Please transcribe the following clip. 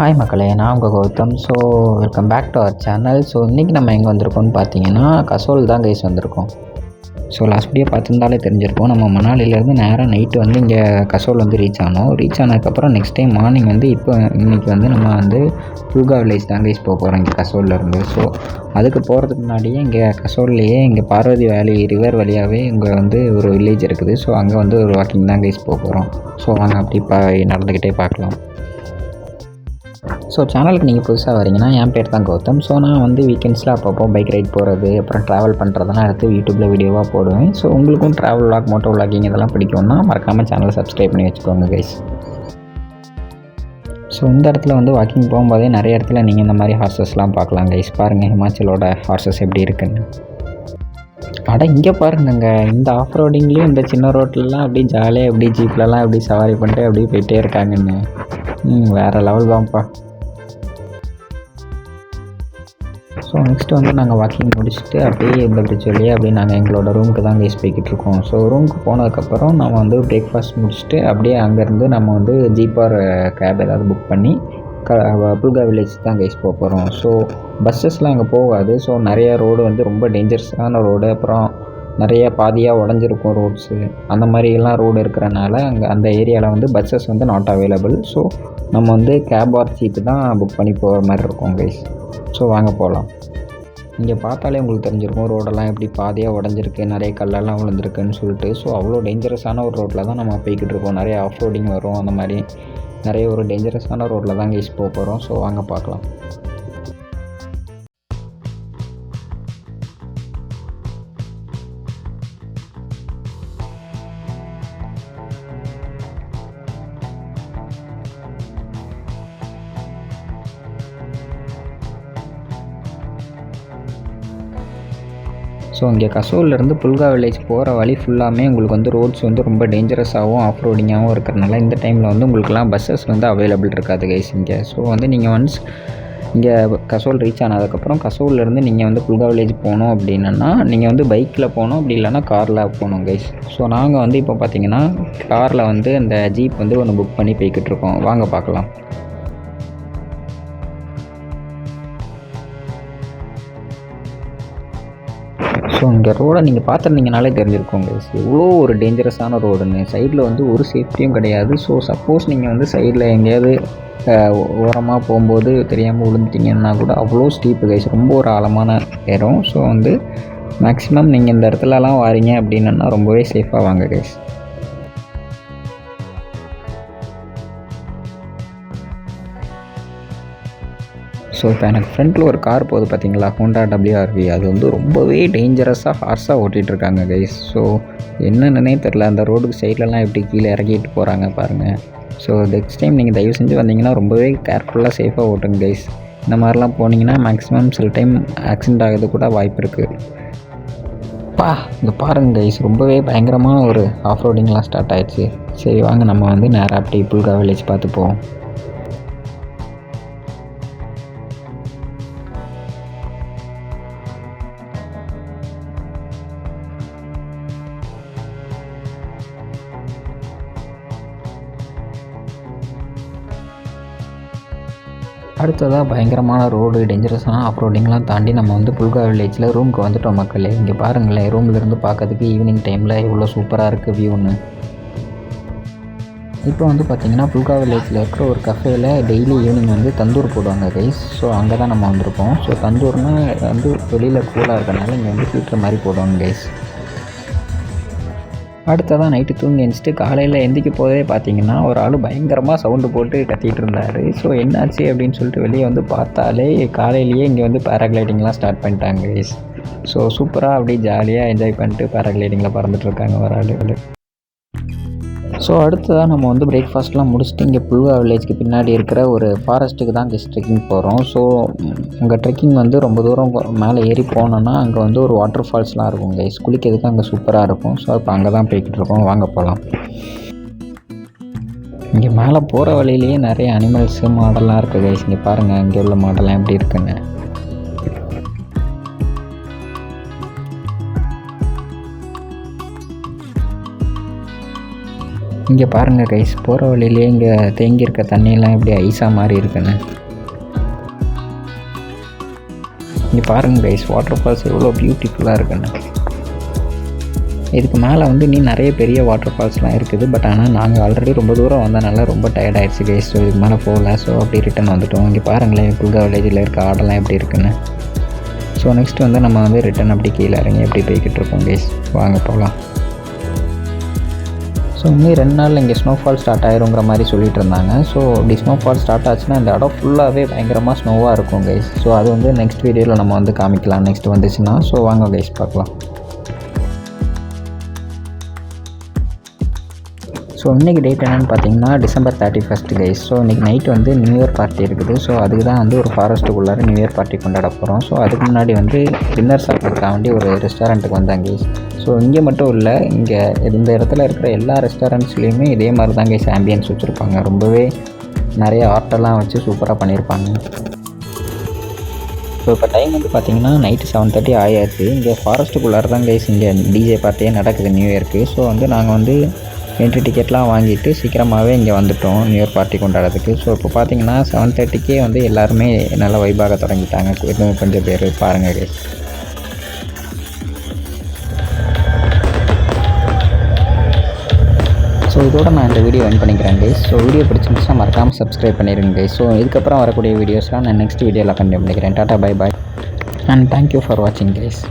Hi மக்களே, நான் உங்கள் Gautham. So welcome back to our channel. So இன்றைக்கி நம்ம எங்கே வந்திருக்கோம்னு பார்த்தீங்கன்னா கசோல் தான் கைஸ் வந்திருக்கோம். ஸோ லாஸ்ட் வீடியோ பார்த்துருந்தாலே தெரிஞ்சிருக்கோம். நம்ம மணாலிலேருந்து நேராக நைட்டு வந்து இங்கே கசோல் வந்து ரீச் ஆனதுக்கப்புறம் நெக்ஸ்ட் டைம் மார்னிங் வந்து இன்றைக்கி வந்து நம்ம வந்து புல்கா வில்லேஜ் தான் கைஸ் போக போகிறோம் இங்கே கசோல்லேருந்து. ஸோ அதுக்கு போகிறதுக்கு முன்னாடியே இங்கே கசோல்லையே இங்கே பார்வதி வேலி ரிவர் வழியாகவே இங்கே வந்து ஒரு வில்லேஜ் இருக்குது. ஸோ அங்கே வந்து ஒரு வாக்கிங் தான் கைஸ் போக போகிறோம். ஸோ வாங்க அப்படி நடந்துக்கிட்டே பார்க்கலாம். ஸோ சேனலுக்கு நீங்கள் புதுசாக வரீங்கன்னா என் பேர் தான் கௌதம். ஸோ நான் வந்து வீக்கெண்ட்ஸில் அப்பப்போ பைக் ரைட் போகிறது அப்புறம் ட்ராவல் பண்ணுறதெல்லாம் எடுத்து யூடியூப்பில் வீடியோவாக போடுவேன். ஸோ உங்களுக்கும் ட்ராவல் விளாக் மோட்டோ விளாகிங் இதெல்லாம் பிடிக்கும்னா மறக்காமல் சேனலை சப்ஸ்கிரைப் பண்ணி வச்சுக்கோங்க கைஸ். ஸோ இந்த இடத்துல வந்து வாக்கிங் போகும்போதே நிறைய இடத்துல நீங்கள் இந்த மாதிரி ஹார்சஸ்லாம் பார்க்கலாம் கைஸ். பாருங்கள் ஹிமாச்சலோட ஹார்சஸ் எப்படி இருக்குன்னு. இங்கே பாருங்கங்க, இந்த ஆஃப் ரோடிங்லேயும் இந்த சின்ன ரோட்லலாம் அப்படியே ஜாலியாக எப்படி ஜீப்லலாம் எப்படி சவாரி பண்ணிட்டு அப்படியே போயிட்டே இருக்காங்கன்னு. வேறு லெவல் தான்ப்பா. ஸோ நெக்ஸ்ட்டு வந்து நாங்கள் வாக்கிங் முடிச்சுட்டு அப்படியே இந்த பிரிட்ஜ் வழியாக அப்படியே நாங்கள் எங்களோட ரூமுக்கு தான் கைஸ் போய்கிட்டு இருக்கோம். ஸோ ரூமுக்கு போனதுக்கப்புறம் நம்ம வந்து பிரேக்ஃபாஸ்ட் முடிச்சுட்டு அப்படியே அங்கேருந்து நம்ம வந்து ஜீப் ஆர் கேப் ஏதாவது புக் பண்ணி புல்கா வில்லேஜ் தான் கைஸ் போக போகிறோம். ஸோ பஸ்ஸஸ்லாம் அங்கே போகாது. ஸோ நிறைய ரோடு வந்து ரொம்ப டேஞ்சரஸான ரோடு, அப்புறம் நிறைய பாதியாக உடஞ்சிருக்கும் ரோட்ஸு, அந்த மாதிரிலாம் ரோடு இருக்கிறனால அங்கே அந்த ஏரியாவில் வந்து பஸ்ஸஸ் வந்து நாட் அவைலபிள். ஸோ நம்ம வந்து கேப் ஆர் ஜீப்பு தான் புக் பண்ணி போகிற மாதிரி இருக்கும் கைஸ். ஸோ வாங்க போகலாம். இங்கே பார்த்தாலே உங்களுக்கு தெரிஞ்சிருக்கும் ரோடெல்லாம் எப்படி பாதியாக உடஞ்சிருக்கு, நிறைய கல்லெல்லாம் விழுந்திருக்குன்னு சொல்லிட்டு. ஸோ அவ்வளோ டேஞ்சரஸான ஒரு ரோட்டில் தான் நம்ம போய்கிட்டு இருக்கோம். நிறைய ஆஃப் ரோடிங் வரும், அந்த மாதிரி நிறைய ஒரு டேஞ்சரஸான ரோட்டில் தான் கைஸ் போக போகிறோம். ஸோ வாங்க பார்க்கலாம். ஸோ இங்கே கசோல்லேருந்து புல்கா வில்லேஜ் போகிற வழி ஃபுல்லாமே உங்களுக்கு வந்து ரோட்ஸ் வந்து ரொம்ப டேஞ்சரஸாகவும் ஆஃப் ரோடிங்காகவும் இருக்கிறனால இந்த டைமில் வந்து உங்களுக்குலாம் பஸ்ஸஸ் வந்து அவைலபிள் இருக்காது கைஸ் இங்கே. ஸோ வந்து நீங்கள் ஒன்ஸ் இங்கே கசோல் ரீச் ஆனதுக்கப்புறம் கசோல்லேருந்து நீங்கள் வந்து புல்கா வில்லேஜ் போகணும் அப்படின்னா நீங்கள் வந்து பைக்கில் போகணும், அப்படி இல்லைனா காரில் போகணும் கைஸ். ஸோ நாங்கள் வந்து இப்போ பார்த்தீங்கன்னா காரில் வந்து அந்த ஜீப் வந்து ஒன்று புக் பண்ணி போய்கிட்டு இருக்கோம். வாங்க பார்க்கலாம். ஸோ இங்கே ரோடை நீங்கள் பார்த்துருந்தீங்கனாலே தெரிஞ்சிருக்கோங்க எவ்வளோ ஒரு டேஞ்சரஸான ரோடுன்னு. சைடில் வந்து ஒரு சேஃப்டியும் கிடையாது. ஸோ சப்போஸ் நீங்கள் வந்து சைடில் எங்கேயாவது ஓரமாக போகும்போது தெரியாமல் விழுந்துட்டிங்கன்னா கூட அவ்வளோ ஸ்டீப்பு கைஸ், ரொம்ப ஒரு ஆழமான இடம். ஸோ வந்து மேக்ஸிமம் நீங்கள் இந்த இடத்துலலாம் வாரீங்க அப்படின்னா ரொம்பவே சேஃபாக வாங்க கைஸ். ஸோ இப்போ எனக்கு ஃப்ரண்ட்டில் ஒரு கார் போகுது பார்த்தீங்களா, ஹோண்டா WRV. அது வந்து ரொம்பவே டேஞ்சரஸாக ஹார்ஸாக ஓட்டிகிட்ருக்காங்க கைஸ். ஸோ என்னென்னே தெரில, அந்த ரோடுக்கு சைட்லலாம் எப்படி கீழே இறக்கிட்டு போகிறாங்க பாருங்கள். ஸோ நெக்ஸ்ட் டைம் நீங்கள் தயவு செஞ்சு வந்தீங்கன்னா ரொம்பவே கேர்ஃபுல்லாக சேஃபாக ஓட்டுங்க கைஸ். இந்த மாதிரிலாம் போனீங்கன்னா மேக்ஸிமம் சில டைம் ஆக்சிடெண்ட் ஆகிறது கூட வாய்ப்பு இருக்குது. இங்கே பாருங்கள் கைஸ், ரொம்பவே பயங்கரமாக ஒரு ஆஃப் ரோடிங்லாம் ஸ்டார்ட் ஆகிடுச்சு. சரி வாங்க நம்ம வந்து நேராக அப்படி புல்கா வில்லேஜ் பார்த்து போவோம். அடுத்ததாக பயங்கரமான ரோடு, டேஞ்சரஸான ஆஃப் ரோடிங்லாம் தாண்டி நம்ம வந்து புல்கா வில்லேஜில் ரூமுக்கு வந்துட்டோம் மக்களே. இங்கே பாருங்களேன், ரூம்லேருந்து பார்க்கறதுக்கு ஈவினிங் டைமில் எவ்வளோ சூப்பராக இருக்குது வியூன்னு. இப்போ வந்து பார்த்திங்கன்னா புல்கா வில்லேஜில் இருக்கிற ஒரு கஃபேயில் டெய்லி ஈவினிங் வந்து தந்தூர் போடுவாங்க கைஸ். ஸோ அங்கே தான் நம்ம வந்திருக்கோம். ஸோ தந்தூர்னால் வந்து வெளியில் கூலாக இருக்கிறனால இங்கே வந்து ஹீட்டர் மாதிரி போடுவாங்க கைஸ். அடுத்ததான் நைட்டு தூங்கி எழுந்திரிச்சிட்டு காலையில் எந்திரிக்க போதே பார்த்தீங்கன்னா ஒரு ஆள் பயங்கரமாக சவுண்டு போட்டு கத்திகிட்டு இருந்தார். ஸோ என்னாச்சு அப்படின்னு சொல்லிட்டு வெளியே வந்து பார்த்தாலே காலையிலேயே இங்கே வந்து பேராகிளைடிங்லாம் ஸ்டார்ட் பண்ணிட்டாங்க கைஸ். ஸோ சூப்பராக அப்படியே ஜாலியாக என்ஜாய் பண்ணிட்டு பேராகிளைடிங்கில் பறந்துட்டுருக்காங்க ஒரு ஆள். ஸோ அடுத்ததாக நம்ம வந்து பிரேக்ஃபாஸ்ட்லாம் முடிச்சுட்டு இங்கே புல்கா வில்லேஜ்க்கு பின்னாடி இருக்கிற ஒரு ஃபாரஸ்ட்டுக்கு தான் கெஸ்ட் ட்ரெக்கிங் போகிறோம். ஸோ அங்கே ட்ரெக்கிங் வந்து ரொம்ப தூரம் மேலே ஏறி போனோன்னா அங்கே வந்து ஒரு வாட்டர் ஃபால்ஸ்லாம் இருக்கும் கைஸ். குளிக்கிறதுக்கு அங்கே சூப்பராக இருக்கும். ஸோ இப்போ அங்கே தான் போய்கிட்டு இருக்கோம். வாங்க போகலாம். இங்கே மேலே போகிற வழியிலேயே நிறைய அனிமல்ஸு மாடெல்லாம் இருக்குது கைஸ். இங்கே பாருங்கள் இங்கே உள்ள மாடெல்லாம் எப்படி இருக்குன்னு. இங்கே பாருங்கள் கைஸ், போகிற வழியிலே இங்கே தேங்கியிருக்க தண்ணியெல்லாம் எப்படி ஐஸாக மாறி இருக்குன்னு. இங்கே பாருங்கள் கைஸ், வாட்டர் ஃபால்ஸ் எவ்வளோ பியூட்டிஃபுல்லாக இருக்குன்னு. இதுக்கு மேலே வந்து நீ நிறைய பெரிய வாட்டர் ஃபால்ஸ்லாம் இருக்குது. பட் ஆனால் நாங்கள் ஆல்ரெடி ரொம்ப தூரம் வந்தனால ரொம்ப டயர்ட் ஆகிடுச்சு கைஸ். ஸோ இதுக்கு மேலே போகல. ஸோ அப்படி ரிட்டன் வந்துவிட்டோம். இங்கே பாருங்களேன் குல்கா வில்லேஜில் இருக்க ஆடெல்லாம் எப்படி இருக்குன்னு. ஸோ நெக்ஸ்ட் வந்து நம்ம வந்து ரிட்டன் அப்படி கீழே இறங்கி எப்படி போய்கிட்டு இருக்கோம் கைஸ். வாங்க போகலாம். ஸோ இன்னும் 2 நாளில் இங்கே ஸ்னோஃபால் ஸ்டார்ட் ஆயிருங்கிற மாதிரி சொல்லிட்டு இருந்தாங்க. ஸோ இப்படி ஸ்னோஃபால் ஸ்டார்ட் ஆச்சுன்னா இந்த இடம் ஃபுல்லாகவே பயங்கரமாக ஸ்னோவாக இருக்கும் கைஸ். ஸோ அது வந்து நெக்ஸ்ட் வீடியோவில் நம்ம வந்து காமிக்கலாம் நெக்ஸ்ட் வந்துச்சுன்னா. ஸோ வாங்க கைஸ் பார்க்கலாம். ஸோ இன்றைக்கி டேட் என்னென்னு பார்த்தீங்கன்னா December 31 கைஸ். ஸோ இன்றைக்கி நைட் வந்து நியூ இயர் பார்ட்டி இருக்குது. ஸோ அதுக்கு தான் வந்து ஒரு ஃபாரஸ்ட்டுக்குள்ளார நியூ இயர் பார்ட்டி கொண்டாட போகிறோம். ஸோ அதுக்கு முன்னாடி வந்து டின்னர் சாப்பிட்றதுக்காக வேண்டி ஒரு ரெஸ்டாரண்ட்டுக்கு வந்தாங்க கைஸ். ஸோ இங்கே மட்டும் இல்லை, இங்கே இந்த இடத்துல இருக்கிற எல்லா ரெஸ்டாரண்ட்ஸ்லேயுமே இதே மாதிரி தான் கைஸ் ஆம்பியன்ஸ் வச்சுருப்பாங்க. ரொம்பவே நிறைய ஆர்ட்டெல்லாம் வச்சு சூப்பராக பண்ணியிருப்பாங்க. ஸோ இப்போ டைம் வந்து பார்த்திங்கன்னா நைட்டு 7:30 ஆயாச்சு. இங்கே ஃபாரஸ்ட்டுக்குள்ளார தான் கைஸ் இங்கே டிஜே பார்ட்டியே நடக்குது நியூ இயர்க்கு. ஸோ வந்து நாங்கள் வந்து என்ட்ரி டிக்கெட்லாம் வாங்கிட்டு சீக்கிரமாகவே இங்கே வந்துவிட்டோம் நியூ இயர் பார்ட்டி கொண்டாடுறதுக்கு. ஸோ இப்போ பார்த்தீங்கன்னா 7:30க்கே வந்து எல்லாருமே நல்லா வைபாக தொடங்கிட்டாங்க. இன்னும் கொஞ்சம் பேர் பாருங்கள் கைஸ். ஸோ இதோட நான் இந்த வீடியோ எண்ட் பண்ணிக்கிறேன் கைஸ். ஸோ வீடியோ பிடிச்சிருந்துச்சுன்னா மறக்காமல் சப்ஸ்கிரைப் பண்ணிடுங்க கைஸ். ஸோ இதுக்கப்புறம் வரக்கூடிய வீடியோஸ்லாம் நான் நெக்ஸ்ட் வீடியோவில் கண்டினியூ பண்ணிக்கிறேன். Tata bye bye and thank you for வாட்சிங் கைஸ்.